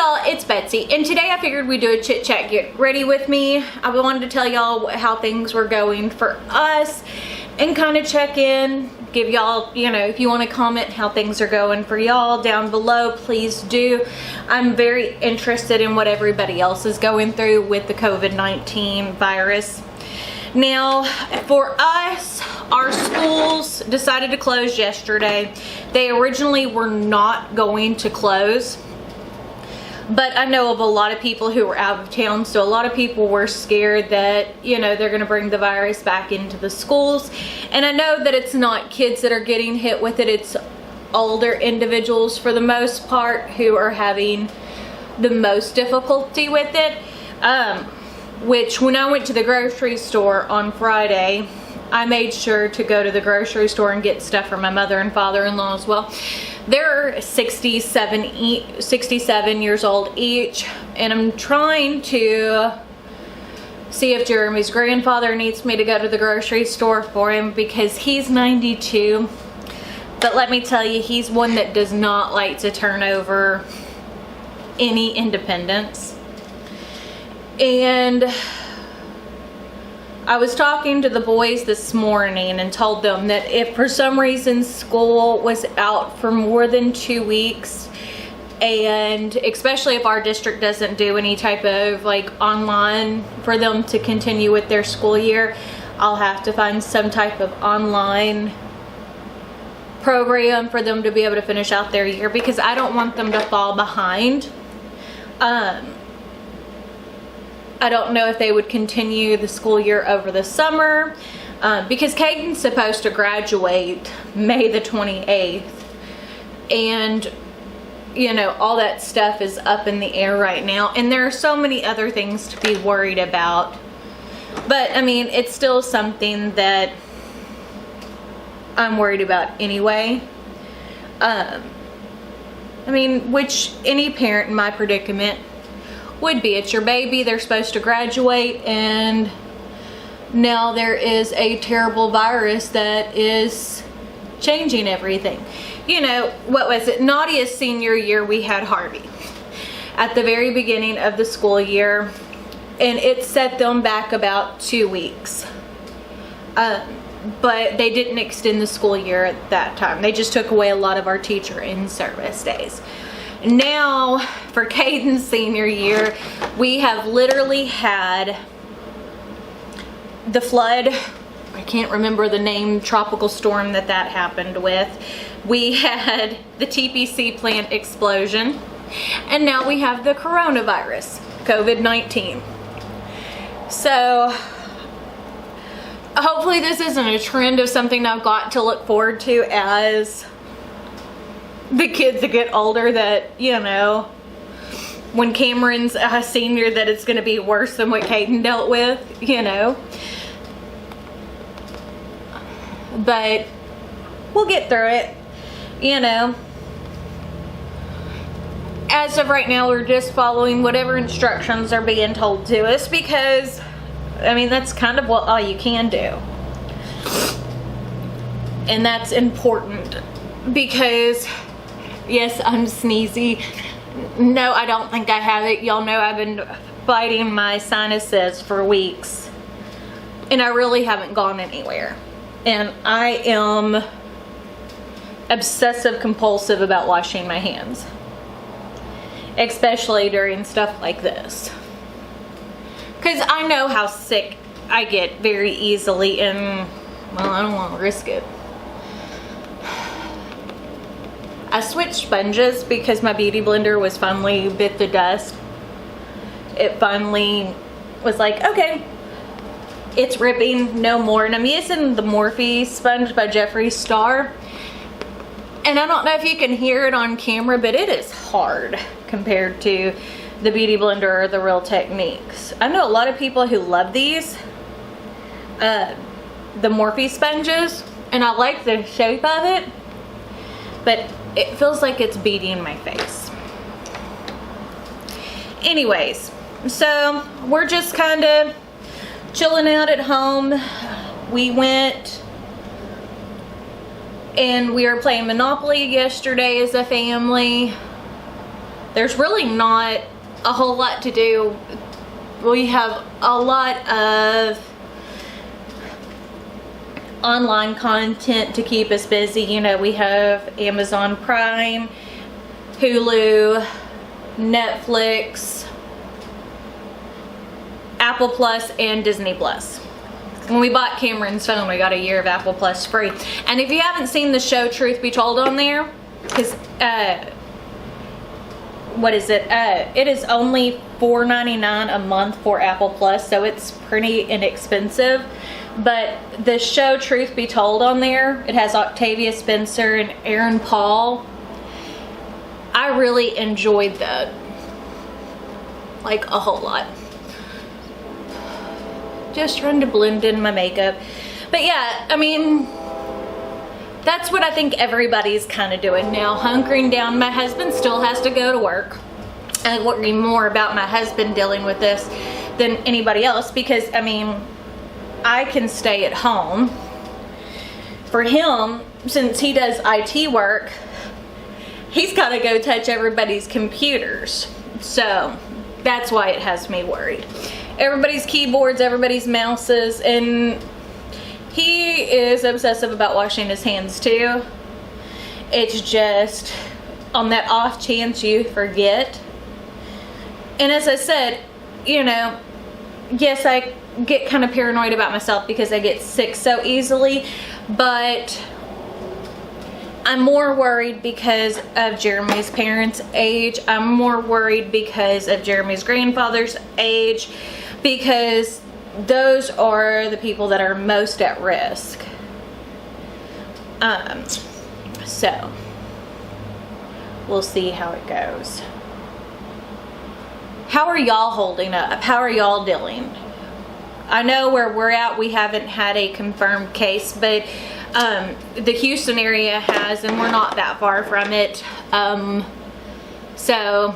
y'all, it's Betsy, and today I figured we'd do a chit chat. Get ready with me. I wanted to tell y'all how things were going for us and kind of check in, give y'all, you know, if you want to comment how things are going for y'all down below, please do. I'm very interested in what everybody else is going through with the COVID-19 virus. Now, for us, our schools decided to close yesterday. They originally were not going to close, but I know of a lot of people who were out of town, so a lot of people were scared that, you know, they're going to bring the virus back into the schools. And I know that it's not kids that are getting hit with it, it's older individuals for the most part who are having the most difficulty with it. Which when I went to the grocery store on Friday, I made sure to go to the grocery store and get stuff for my mother and father-in-law as well. They're 67 years old each, and I'm trying to see if Jeremy's grandfather needs me to go to the grocery store for him because he's 92. But let me tell you, he's one that does not like to turn over any independence. And I was talking to the boys this morning and told them that if for some reason school was out for more than 2 weeks, and especially if our district doesn't do any type of like online for them to continue with their school year, I'll have to find some type of online program for them to be able to finish out their year because I don't want them to fall behind. I don't know if they would continue the school year over the summer because Caden's supposed to graduate May the 28th, and you know, all that stuff is up in the air right now, and there are so many other things to be worried about. But I mean, it's still something that I'm worried about anyway. I mean, which any parent in my predicament would be. It's your baby, they're supposed to graduate, and now there is a terrible virus that is changing everything. You know, what was it? Nadia's senior year, we had Harvey at the very beginning of the school year, and it set them back about 2 weeks. But they didn't extend the school year at that time. They just took away a lot of our teacher in service days. Now, for Caden's senior year, we have literally had the flood. I can't remember the name, tropical storm that happened with. We had the TPC plant explosion, and now we have the coronavirus, COVID-19. So, hopefully this isn't a trend of something I've got to look forward to as the kids that get older, that, you know, when Cameron's a senior, that it's going to be worse than what Caden dealt with, you know. But we'll get through it, you know. As of right now, we're just following whatever instructions are being told to us because, I mean, that's kind of all you can do. And that's important because, yes, I'm sneezy. No, I don't think I have it. Y'all know I've been fighting my sinuses for weeks, and I really haven't gone anywhere. And I am obsessive compulsive about washing my hands, especially during stuff like this, because I know how sick I get very easily, and well, I don't want to risk it. I switched sponges because my beauty blender was finally bit the dust. It finally was like, okay, it's ripping, no more. And I'm using the Morphe sponge by Jeffree Star. And I don't know if you can hear it on camera, but it is hard compared to the beauty blender or the Real Techniques. I know a lot of people who love these, the Morphe sponges, and I like the shape of it, but it feels like it's beating my face. Anyways, so we're just kind of chilling out at home. We went and we were playing Monopoly yesterday as a family. there's really not a whole lot to do. We have a lot of online content to keep us busy. You know, we have Amazon Prime, Hulu, Netflix, Apple Plus, and Disney Plus. When we bought Cameron's phone, we got a year of Apple Plus free. And if you haven't seen the show Truth Be Told on there, because what is it? It is only $4.99 a month for Apple Plus, so it's pretty inexpensive. But the show Truth Be Told on there, it has Octavia Spencer and Aaron Paul. I really enjoyed that, like a whole lot. Just trying to blend in my makeup. But yeah, I mean, that's what I think everybody's kind of doing now, hunkering down. My husband still has to go to work. I worry more about my husband dealing with this than anybody else, because I mean, I can stay at home. For him, since he does IT work, he's got to go touch everybody's computers. So that's why it has me worried. Everybody's keyboards, everybody's mouses, and he is obsessive about washing his hands too. It's just on that off chance you forget. And as I said, you know, yes, I get kind of paranoid about myself because I get sick so easily, but I'm more worried because of Jeremy's parents' age. I'm more worried because of Jeremy's grandfather's age, because those are the people that are most at risk. So we'll see how it goes. How are y'all holding up? How are y'all dealing? I know where we're at, we haven't had a confirmed case, but the Houston area has, and we're not that far from it. So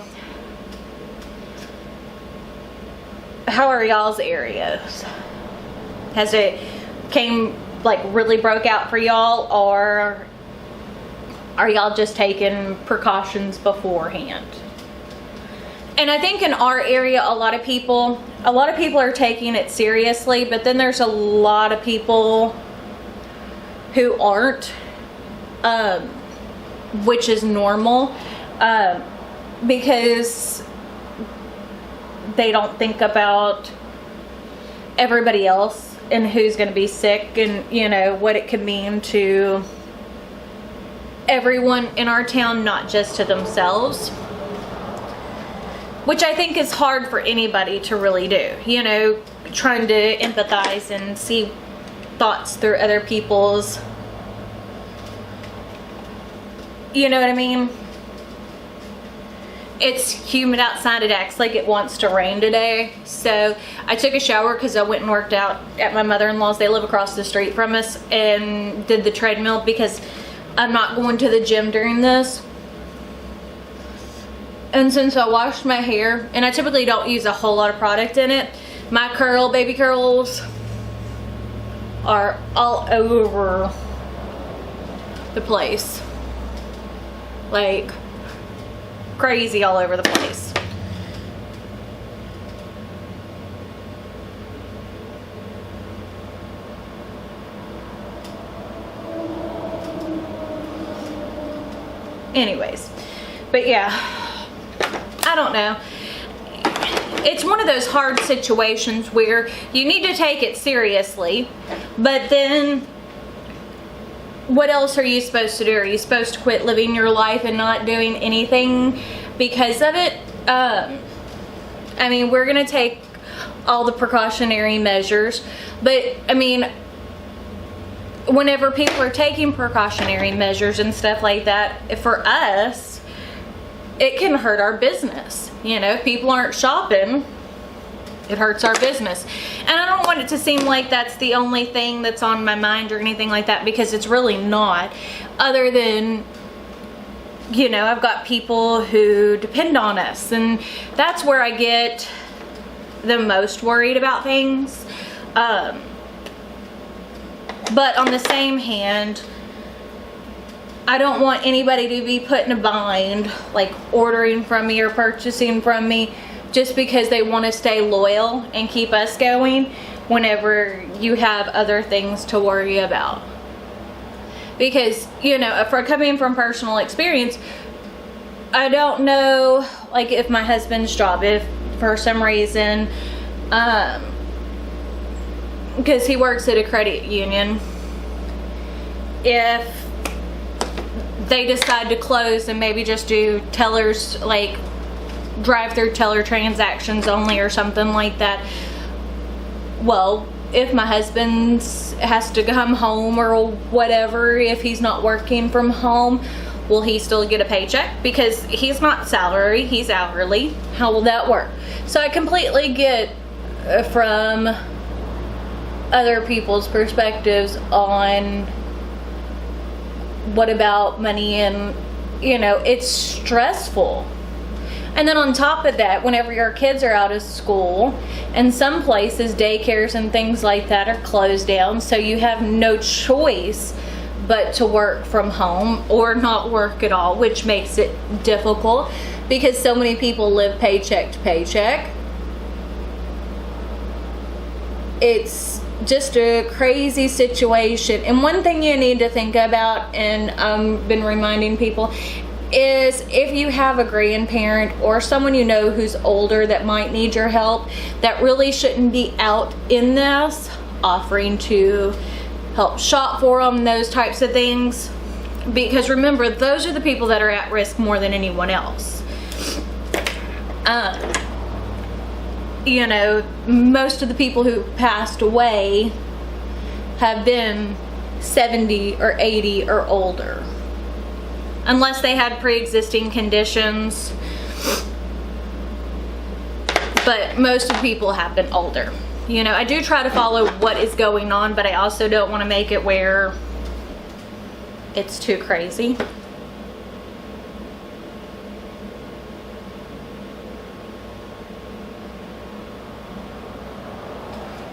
how are y'all's areas? Has it really broke out for y'all, or are y'all just taking precautions beforehand? And I think in our area, a lot of people are taking it seriously, but then there's a lot of people who aren't, which is normal, because they don't think about everybody else and who's going to be sick, and you know what it could mean to everyone in our town, not just to themselves, which I think is hard for anybody to really do, you know, trying to empathize and see thoughts through other people's, you know what I mean? It's humid outside. It acts like it wants to rain today. So I took a shower because I went and worked out at my mother-in-law's. They live across the street from us, and did the treadmill because I'm not going to the gym during this. And since I washed my hair, and I typically don't use a whole lot of product in it, my baby curls are all over the place. Like crazy all over the place. Anyways, but yeah, I don't know. It's one of those hard situations where you need to take it seriously, but then what else are you supposed to do? Are you supposed to quit living your life and not doing anything because of it? I mean, we're gonna take all the precautionary measures, but I mean, whenever people are taking precautionary measures and stuff like that, for us, it can hurt our business. You know, if people aren't shopping, it hurts our business. And I don't want it to seem like that's the only thing that's on my mind or anything like that, because it's really not. Other than, you know, I've got people who depend on us, and that's where I get the most worried about things. But on the same hand, I don't want anybody to be put in a bind, like ordering from me or purchasing from me just because they want to stay loyal and keep us going whenever you have other things to worry about. Because, you know, for coming from personal experience, I don't know, like, if my husband's job, if for some reason, because he works at a credit union, if they decide to close and maybe just do tellers, like drive-through teller transactions only or something like that, well, if my husband has to come home or whatever, if he's not working from home, will he still get a paycheck? Because he's not salary, he's hourly. How will that work? So I completely get from other people's perspectives on what about money, and you know, it's stressful. And then on top of that, whenever your kids are out of school, and some places, daycares and things like that are closed down, so you have no choice but to work from home or not work at all, which makes it difficult because so many people live paycheck to paycheck. It's just a crazy situation. And one thing you need to think about, and I've been reminding people, is if you have a grandparent or someone you know who's older that might need your help, that really shouldn't be out in this, offering to help shop for them, those types of things. Because remember, those are the people that are at risk more than anyone else. You know, most of the people who passed away have been 70 or 80 or older, unless they had pre-existing conditions. But most of the people have been older. You know, I do try to follow what is going on, but I also don't want to make it where it's too crazy.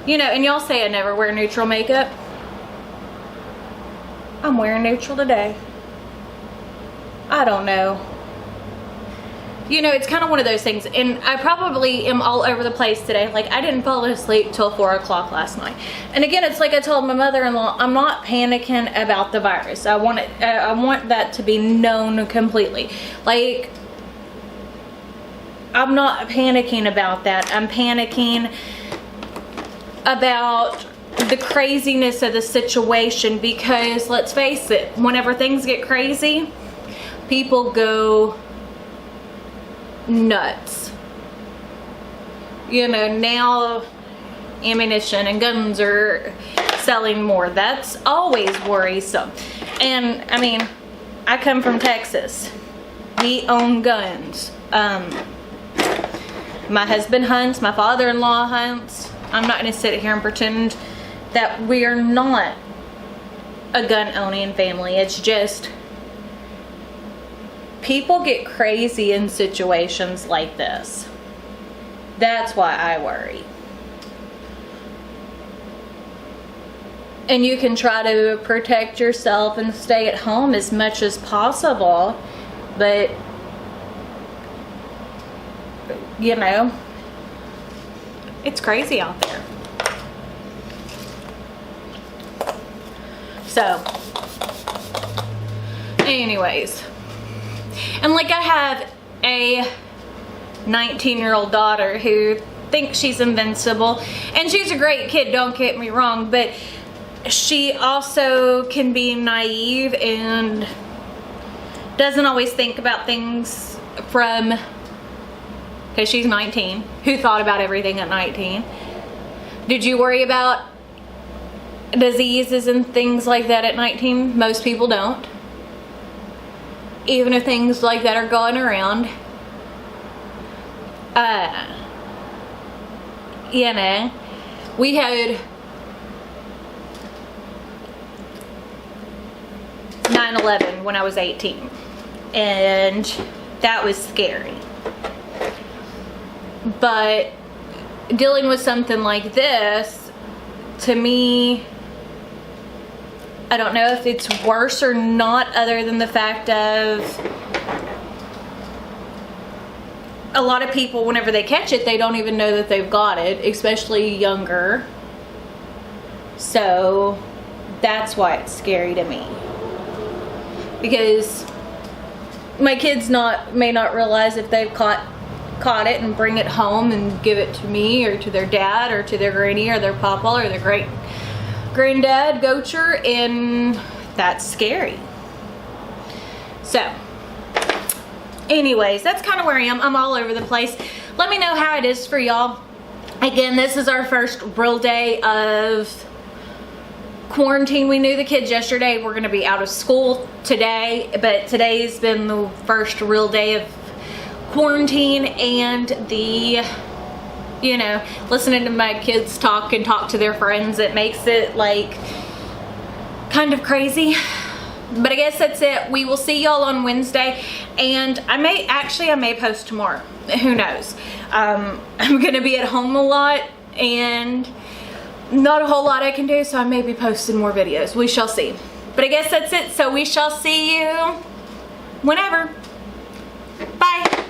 You know, and y'all say I never wear neutral makeup. I'm wearing neutral today. I don't know. You know, it's kind of one of those things, and I probably am all over the place today. Like, I didn't fall asleep till 4 o'clock last night. And again, it's like I told my mother-in-law, I'm not panicking about the virus. I want that to be known completely. Like, I'm not panicking about that. I'm panicking about the craziness of the situation, because let's face it, whenever things get crazy, people go nuts. You know, now ammunition and guns are selling more. That's always worrisome. And I mean, I come from Texas. We own guns. My husband hunts, my father-in-law hunts. I'm not going to sit here and pretend that we are not a gun-owning family. It's just people get crazy in situations like this. That's why I worry. And you can try to protect yourself and stay at home as much as possible, but you know, it's crazy out there. So, anyways, and like I have a 19-year-old daughter who thinks she's invincible, and she's a great kid, don't get me wrong, but she also can be naive and doesn't always think about things from, because she's 19. Who thought about everything at 19? Did you worry about diseases and things like that at 19? Most people don't. Even if things like that are going around. You know, we had 9/11 when I was 18. And that was scary. But dealing with something like this, to me, I don't know if it's worse or not, other than the fact of a lot of people, whenever they catch it, they don't even know that they've got it, especially younger. So that's why it's scary to me, because my kids may not realize if they've caught it and bring it home and give it to me or to their dad or to their granny or their papa or their granddad goacher, and that's scary. So anyways, that's kind of where I am. I'm all over the place. Let me know how it is for y'all. Again, this is our first real day of quarantine. We knew the kids yesterday were going to be out of school today, but today's been the first real day of quarantine, and you know, listening to my kids talk to their friends, it makes it like kind of crazy. But I guess that's it. We will see y'all on Wednesday, and I may post tomorrow. Who knows? I'm gonna be at home a lot and not a whole lot I can do, so I may be posting more videos. We shall see. But I guess that's it. So we shall see you whenever. Bye.